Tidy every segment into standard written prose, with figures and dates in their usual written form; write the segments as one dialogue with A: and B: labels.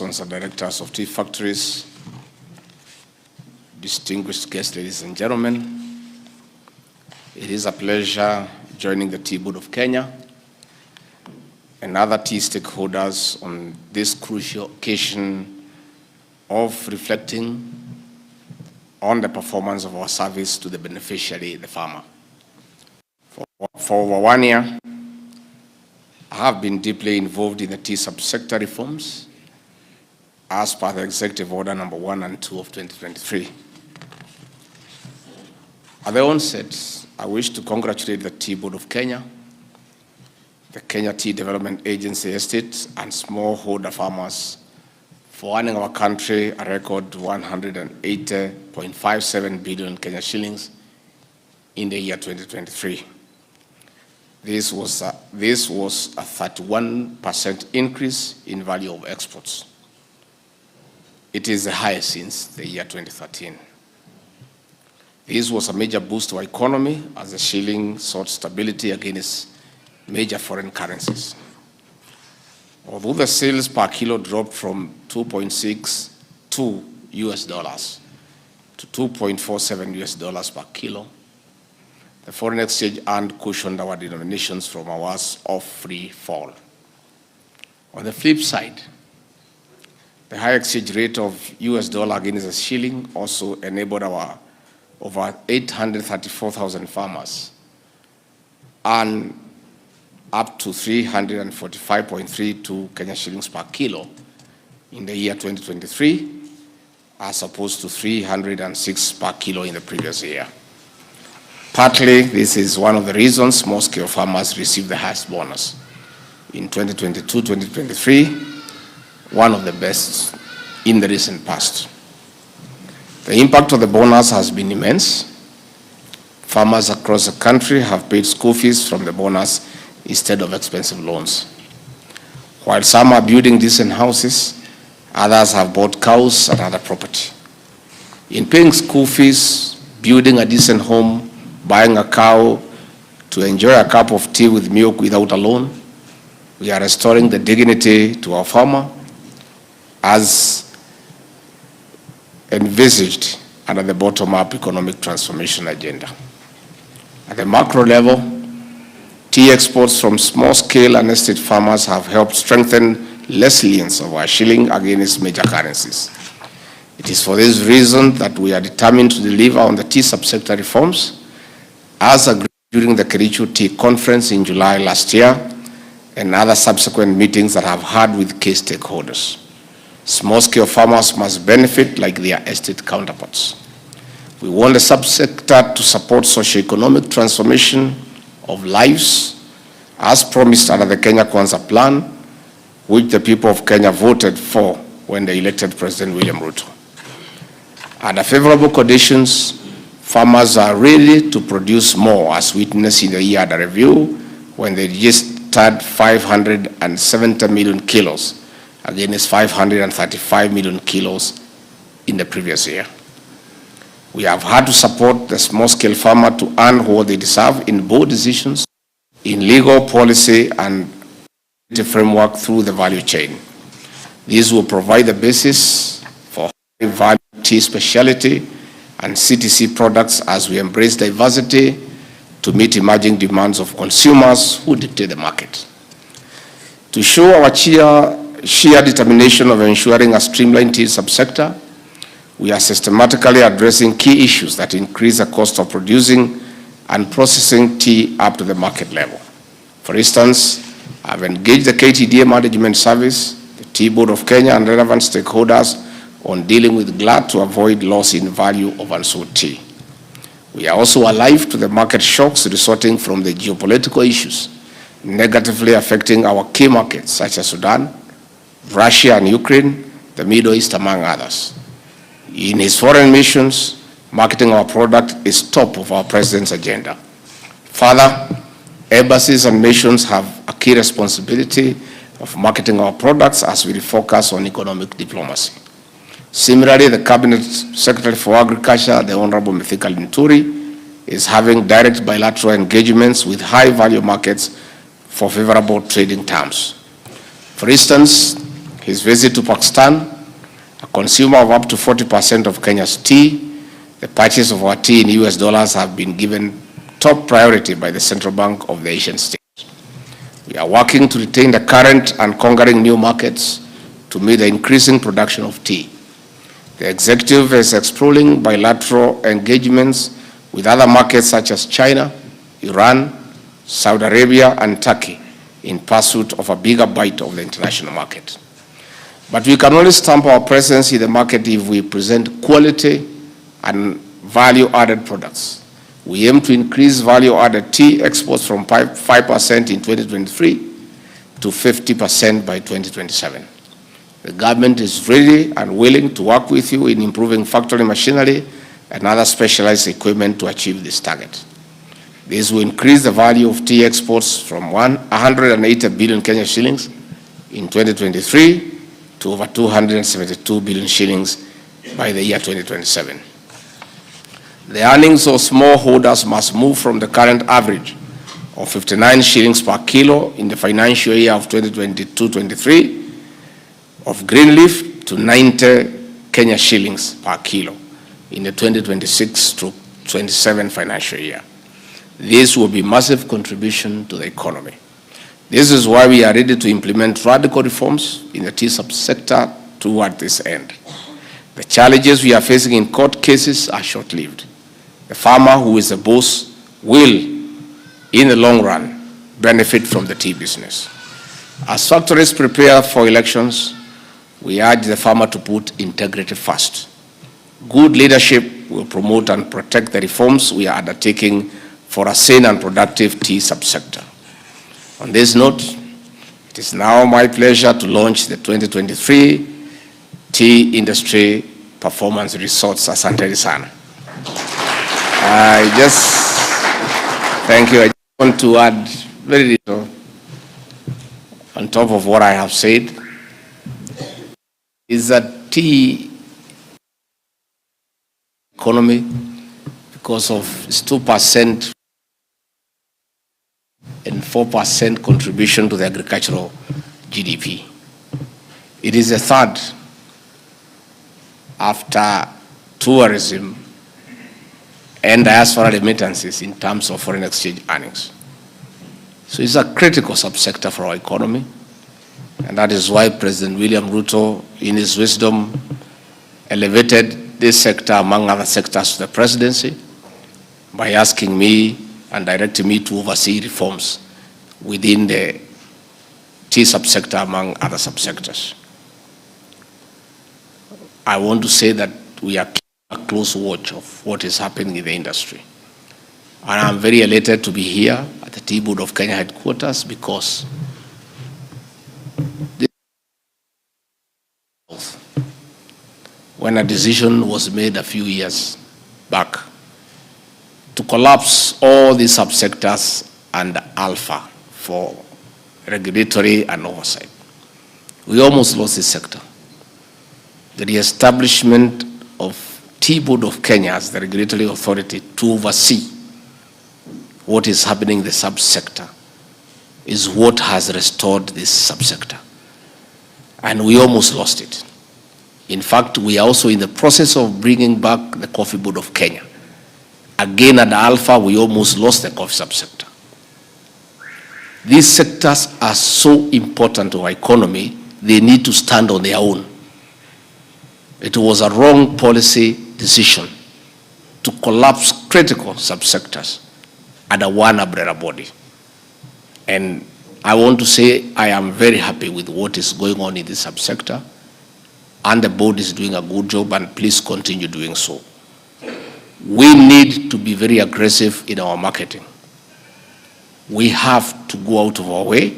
A: and directors of tea factories, distinguished guests, ladies and gentlemen, it is a pleasure joining the Tea Board of Kenya and other tea stakeholders on this crucial occasion of reflecting on the performance of our service to the beneficiary, the farmer. For over 1 year, I have been deeply involved in the tea subsector reforms as per the Executive Order number 1 and 2 of 2023. At the onset, I wish to congratulate the Tea Board of Kenya, the Kenya Tea Development Agency Estate, and smallholder farmers for earning our country a record 180.57 billion Kenya shillings in the year 2023. This was a 31% increase in value of exports. It is the highest since the year 2013. This was a major boost to our economy as the shilling sought stability against major foreign currencies. Although the sales per kilo dropped from $2.62 to $2.47 per kilo, the foreign exchange earned cushioned our denominations from hours of free fall. On the flip side, the high exchange rate of US dollar against the shilling also enabled our over 834,000 farmers earn up to 345.32 Kenya shillings per kilo in the year 2023, as opposed to 306 per kilo in the previous year. Partly, this is one of the reasons small-scale farmers received the highest bonus. In 2022-2023, one of the best in the recent past. The impact of the bonus has been immense. Farmers across the country have paid school fees from the bonus instead of expensive loans. While some are building decent houses, others have bought cows and other property. In paying school fees, building a decent home, buying a cow to enjoy a cup of tea with milk without a loan, we are restoring the dignity to our farmer as envisaged under the bottom-up economic transformation agenda. At the macro level, tea exports from small-scale and estate farmers have helped strengthen resilience of our shilling against major currencies. It is for this reason that we are determined to deliver on the tea subsector reforms as agreed during the Kericho Tea Conference in July last year and other subsequent meetings that I've had with key stakeholders. Small-scale farmers must benefit like their estate counterparts. We want the subsector to support socio-economic transformation of lives as promised under the Kenya Kwanza plan, which the people of Kenya voted for when they elected President William Ruto. Under favorable conditions, farmers are ready to produce more, as witnessed in the year under review when they registered 570 million kilos against 535 million kilos in the previous year. We have had to support the small-scale farmer to earn what they deserve in board decisions, in legal policy, and the framework through the value chain. This will provide the basis for high-value tea specialty and CTC products as we embrace diversity to meet emerging demands of consumers who dictate the market. To show our sheer determination of ensuring a streamlined tea subsector, we are systematically addressing key issues that increase the cost of producing and processing tea up to the market level. For instance, I've engaged the KTDA Management Service, the Tea Board of Kenya, and relevant stakeholders on dealing with glut to avoid loss in value of unsold tea. We are also alive to the market shocks resulting from the geopolitical issues negatively affecting our key markets such as Sudan, Russia and Ukraine, the Middle East, among others. In his foreign missions, marketing our product is top of our president's agenda. Further, embassies and missions have a key responsibility of marketing our products as we refocus on economic diplomacy. Similarly, the Cabinet Secretary for Agriculture, the Honorable Mithika Linturi, is having direct bilateral engagements with high-value markets for favorable trading terms. For instance, his visit to Pakistan, a consumer of up to 40% of Kenya's tea, the purchase of our tea in US dollars have been given top priority by the Central Bank of the Asian states. We are working to retain the current and conquering new markets to meet the increasing production of tea. The executive is exploring bilateral engagements with other markets such as China, Iran, Saudi Arabia, and Turkey in pursuit of a bigger bite of the international market. But we can only stamp our presence in the market if we present quality and value-added products. We aim to increase value-added tea exports from 5% in 2023 to 50% by 2027. The government is ready and willing to work with you in improving factory machinery and other specialized equipment to achieve this target. This will increase the value of tea exports from 180 billion Kenya shillings in 2023 to over 272 billion shillings by the year 2027. The earnings of smallholders must move from the current average of 59 shillings per kilo in the financial year of 2022-23 of green leaf to 90 Kenya shillings per kilo in the 2026-27 financial year. This will be a massive contribution to the economy. This is why we are ready to implement radical reforms in the tea subsector toward this end. The challenges we are facing in court cases are short-lived. The farmer who is the boss will, in the long run, benefit from the tea business. As factories prepare for elections, we urge the farmer to put integrity first. Good leadership will promote and protect the reforms we are undertaking for a sane and productive tea subsector. On this note, it is now my pleasure to launch the 2023 Tea Industry Performance Results. Asante sana. Thank you. I just want to add very little on top of what I have said, is that tea economy, because of its 2% and 4% contribution to the agricultural GDP. It is the third after tourism and diaspora remittances in terms of foreign exchange earnings. So it's a critical subsector for our economy, and that is why President William Ruto, in his wisdom, elevated this sector among other sectors to the presidency by asking me and directing me to oversee reforms within the tea subsector among other subsectors. I want to say that we are keeping a close watch of what is happening in the industry. And I'm very elated to be here at the Tea Board of Kenya headquarters because when a decision was made a few years back to collapse all these subsectors and alpha for regulatory and oversight, we almost lost this sector. The reestablishment of Tea Board of Kenya as the regulatory authority to oversee what is happening in the subsector is what has restored this subsector. And we almost lost it. In fact, we are also in the process of bringing back the Coffee Board of Kenya. Again, at the Alpha, we almost lost the coffee subsector. These sectors are so important to our economy, they need to stand on their own. It was a wrong policy decision to collapse critical subsectors under one umbrella body. And I want to say I am very happy with what is going on in this subsector, and the board is doing a good job, and please continue doing so. We need to be very aggressive in our marketing. We have to go out of our way,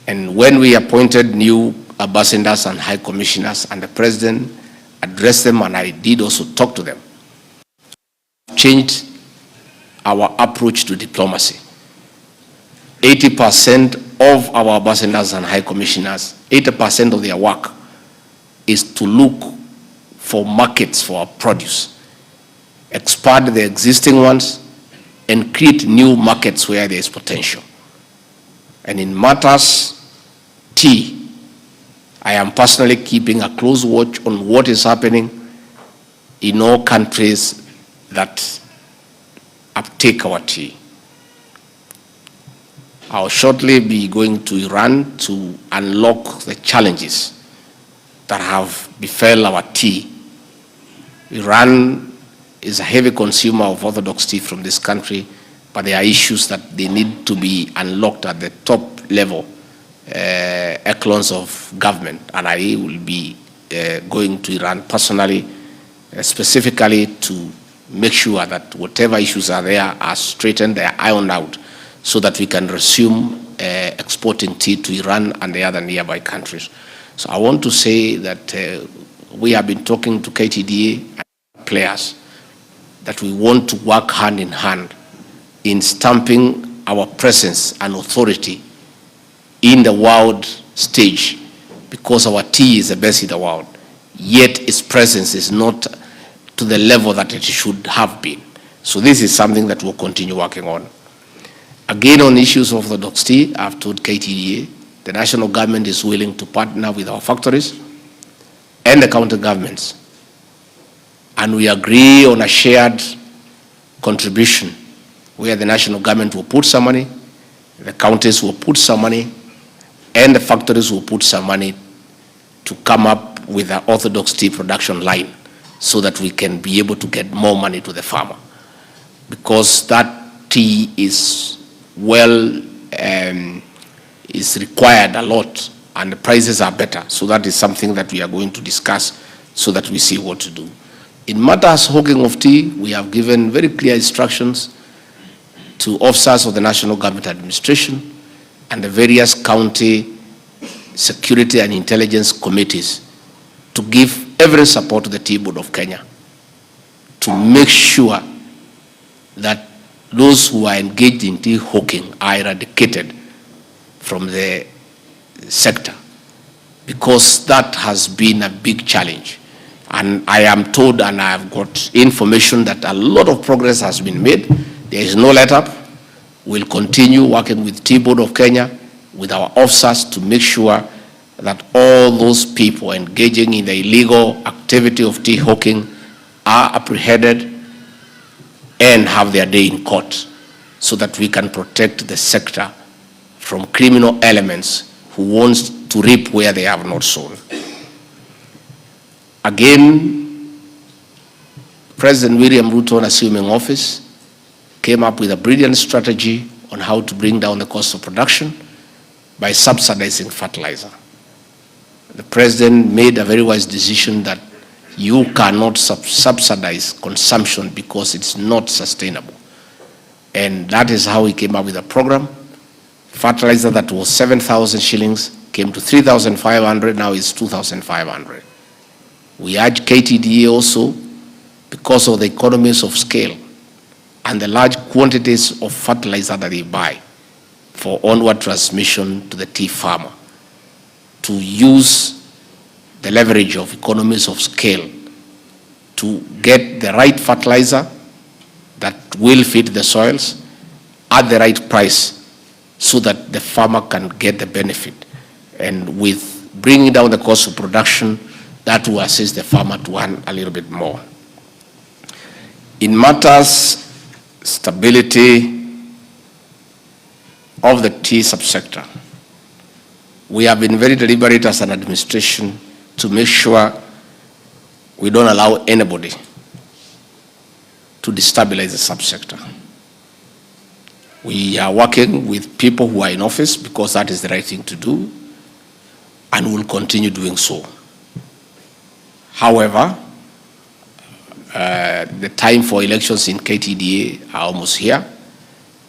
A: and when we appointed new ambassadors and high commissioners, and the president addressed them, and I did also talk to them, changed our approach to diplomacy. 80% of our ambassadors and high commissioners, 80% of their work is to look for markets for our produce, expand the existing ones, and create new markets where there is potential. And in matters tea, I am personally keeping a close watch on what is happening in all countries that uptake our tea. I'll shortly be going to Iran to unlock the challenges that have befell our tea. Iran is a heavy consumer of orthodox tea from this country, but there are issues that they need to be unlocked at the top level echelons of government, and I will be going to Iran personally, specifically to make sure that whatever issues are there are straightened, they are ironed out, so that we can resume exporting tea to Iran and the other nearby countries. So I want to say that we have been talking to KTDA and players that we want to work hand in hand in stamping our presence and authority in the world stage, because our tea is the best in the world, yet its presence is not to the level that it should have been. So this is something that we'll continue working on. Again, on issues of orthodox tea, I've told KTDA, the national government is willing to partner with our factories and the county governments, and we agree on a shared contribution where the national government will put some money, the counties will put some money, and the factories will put some money to come up with an orthodox tea production line so that we can be able to get more money to the farmer. Because that tea is is required a lot, and the prices are better. So that is something that we are going to discuss so that we see what to do. In matters hawking of tea, we have given very clear instructions to officers of the National Government Administration and the various county security and intelligence committees to give every support to the Tea Board of Kenya to make sure that those who are engaged in tea hawking are eradicated from the sector, because that has been a big challenge. And I am told, and I have got information, that a lot of progress has been made. There is no let up. We'll continue working with Tea Board of Kenya, with our officers, to make sure that all those people engaging in the illegal activity of tea hawking are apprehended and have their day in court, so that we can protect the sector from criminal elements who want to reap where they have not sown. Again, President William Ruto, on assuming office, came up with a brilliant strategy on how to bring down the cost of production by subsidizing fertilizer. The president made a very wise decision that you cannot subsidize consumption because it's not sustainable. And that is how he came up with a program. Fertilizer that was 7,000 shillings came to 3,500, now it's 2,500. We urge KTDA also, because of the economies of scale and the large quantities of fertilizer that they buy for onward transmission to the tea farmer, to use the leverage of economies of scale to get the right fertilizer that will fit the soils at the right price, so that the farmer can get the benefit. And with bringing down the cost of production, that will assist the farmer to earn a little bit more. In matters stability of the tea subsector, we have been very deliberate as an administration to make sure we don't allow anybody to destabilize the subsector. We are working with people who are in office because that is the right thing to do, and we will continue doing so. However, the time for elections in KTDA are almost here,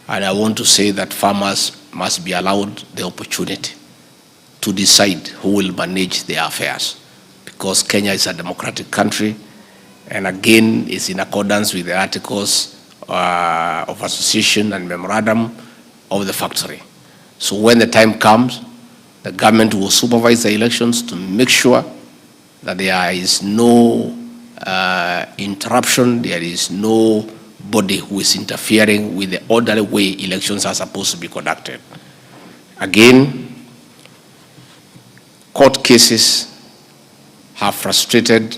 A: and I want to say that farmers must be allowed the opportunity to decide who will manage their affairs, because Kenya is a democratic country, and again is in accordance with the articles of association and memorandum of the factory. So when the time comes, the government will supervise the elections to make sure that there is no interruption, there is nobody who is interfering with the orderly way elections are supposed to be conducted. Again, Court cases have frustrated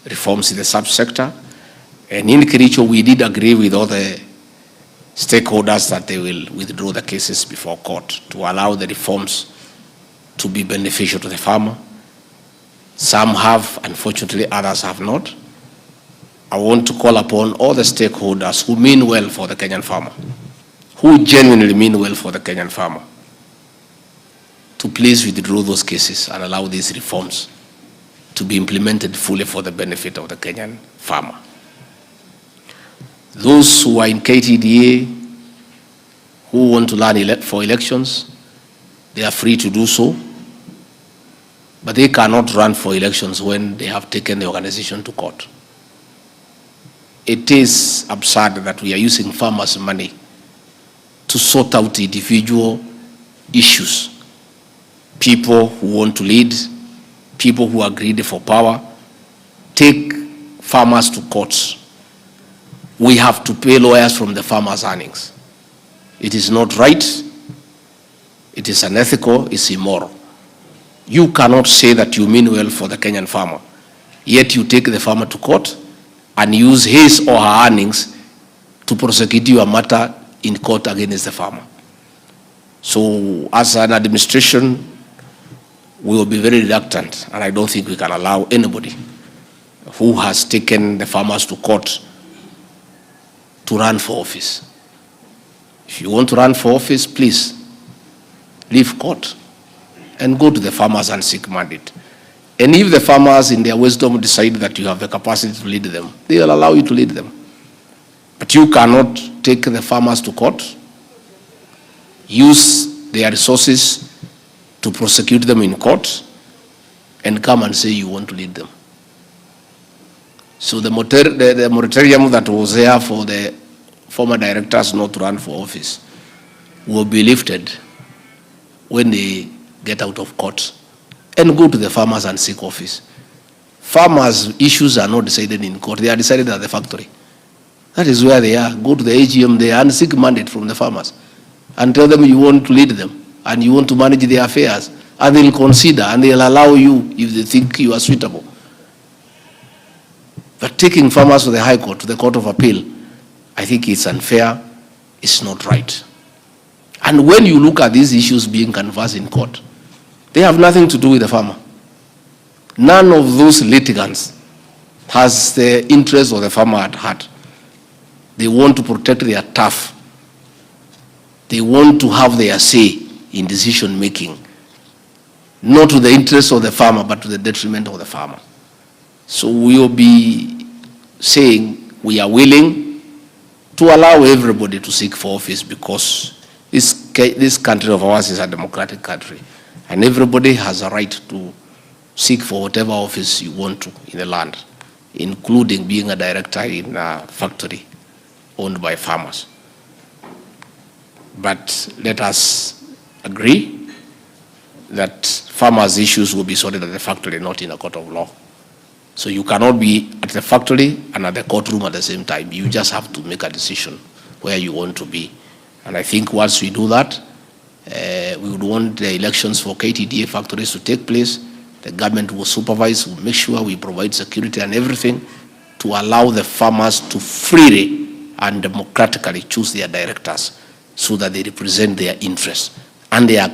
A: reforms in the subsector, and in Kericho we did agree with all the stakeholders that they will withdraw the cases before court to allow the reforms to be beneficial to the farmer. Some have, unfortunately, others have not. I want to call upon all the stakeholders who mean well for the Kenyan farmer, who genuinely mean well for the Kenyan farmer, to please withdraw those cases and allow these reforms to be implemented fully for the benefit of the Kenyan farmer. Those who are in KTDA who want to run for elections, they are free to do so, but they cannot run for elections when they have taken the organization to court. It is absurd that we are using farmers' money to sort out individual issues. People who want to lead, people who are greedy for power, take farmers to courts. We have to pay lawyers from the farmers' earnings. It is not right. It is unethical. It's immoral. You cannot say that you mean well for the Kenyan farmer, yet you take the farmer to court and use his or her earnings to prosecute your matter in court against the farmer. So as an administration, we will be very reluctant, and I don't think we can allow anybody who has taken the farmers to court to run for office. If you want to run for office, please leave court and go to the farmers and seek mandate. And if the farmers in their wisdom decide that you have the capacity to lead them, they will allow you to lead them. But you cannot take the farmers to court, use their resources to prosecute them in court, and come and say you want to lead them. So the moratorium that was there for the former directors not to run for office will be lifted when they get out of court and go to the farmers and seek office. Farmers' issues are not decided in court. They are decided at the factory. That is where they are. Go to the AGM there and seek mandate from the farmers and tell them you want to lead them and you want to manage their affairs, and they'll consider and they'll allow you if they think you are suitable. But taking farmers to the High Court, to the Court of Appeal, I think it's unfair, it's not right. And when you look at these issues being canvassed in court, they have nothing to do with the farmer. None of those litigants has the interest of the farmer at heart. They want to protect their turf. They want to have their say in decision making, not to the interest of the farmer, but to the detriment of the farmer. So we will be saying we are willing to allow everybody to seek for office, because this country of ours is a democratic country, and everybody has a right to seek for whatever office you want to in the land, including being a director in a factory owned by farmers. But let us agree that farmers' issues will be sorted at the factory, not in a court of law. So you cannot be at the factory and at the courtroom at the same time. You just have to make a decision where you want to be. And I think once we do that, we would want the elections for KTDA factories to take place. The government will supervise, will make sure we provide security and everything to allow the farmers to freely and democratically choose their directors so that they represent their interests and their